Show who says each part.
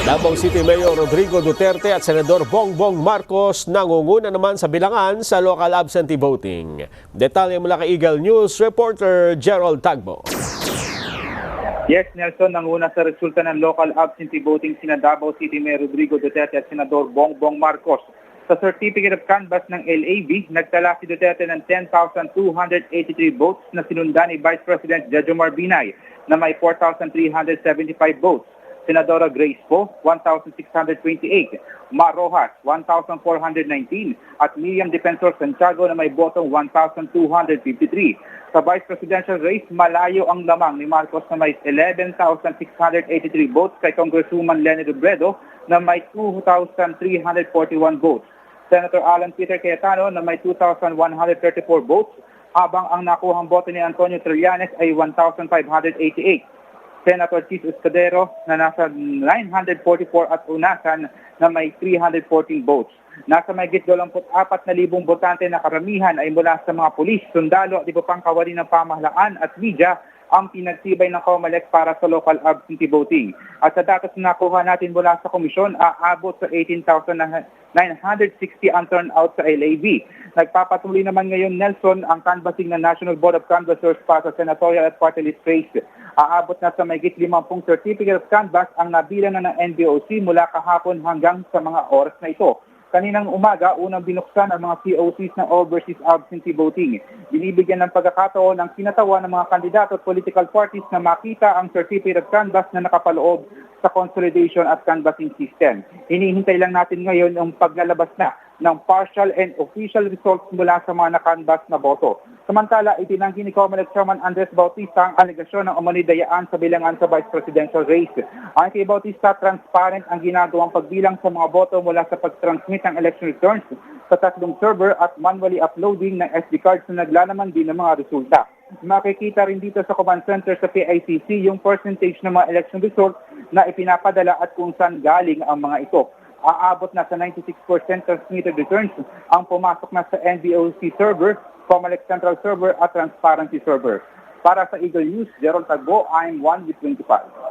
Speaker 1: Davao City Mayor Rodrigo Duterte at Senador Bongbong Marcos nangunguna naman sa bilangan sa local absentee voting. Detalye mula kay Eagle News reporter Gerald Tagbo.
Speaker 2: Yes, Nelson, nanguna sa resulta ng local absentee voting sina Davao City Mayor Rodrigo Duterte at Senador Bongbong Marcos. Sa Certificate of Canvass ng LAB, nagtala si Duterte ng 10,283 votes na sinundan ni Vice President Jejomar Binay na may 4,375 votes. Senadora Grace Poe, 1,628, Mar Rojas, 1,419, at Miriam Defensor Santiago na may botong 1,253. Sa Vice Presidential race, malayo ang lamang ni Marcos na may 11,683 votes kay Congresswoman Leni Robredo na may 2,341 votes. Senator Alan Peter Cayetano na may 2,134 votes, habang ang nakuhang boto ni Antonio Trillanes ay 1,588. Senator Chis Escudero na nasa 944 at unasan na may 314 votes. Nasa mahigit 24,000 botante na karamihan ay mula sa mga pulis, sundalo at iba pang kawani ng pamahalaan at media ang pinagsibay ng COMELEC para sa local absentee voting. At sa datos na nakuha natin mula sa komisyon, aabot sa 18,960 ang turnout sa LAB. Nagpapatuloy naman ngayon, Nelson, ang canvassing ng National Board of Canvassers para sa senatorial at party list race. Aabot na sa mahigit 50 certificate of canvass ang nabilang na ng NBOC mula kahapon hanggang sa mga oras na ito. Kaninang umaga, unang binuksan ang mga COCs ng overseas absentee voting. Binibigyan ng pagkakataon ang kinatawa ng mga kandidato at political parties na makita ang certificate of canvass na nakapaloob sa consolidation at canvassing system. Hinihintay lang natin ngayon ang paglalabas na ng partial and official results mula sa mga nakanvas na boto. Samantala, itinanggi ni COMELEC Chairman Andres Bautista ang alegasyon ng umanidayaan sa bilangan sa Vice Presidential race. Ayon kay Bautista, transparent ang ginagawang pagbilang sa mga boto mula sa pag-transmit ng election returns sa tatlong server at manually uploading ng SD cards na naglalaman din ng mga resulta. Makikita rin dito sa command center sa PICC yung percentage ng mga election results na ipinapadala at kung saan galing ang mga ito. Aabot na sa 96% transmitted returns ang pumasok na sa NBOC server, COMELEC Central Server at Transparency Server. Para sa Eagle News, Gerald Tagbo, I'm 1 with 25.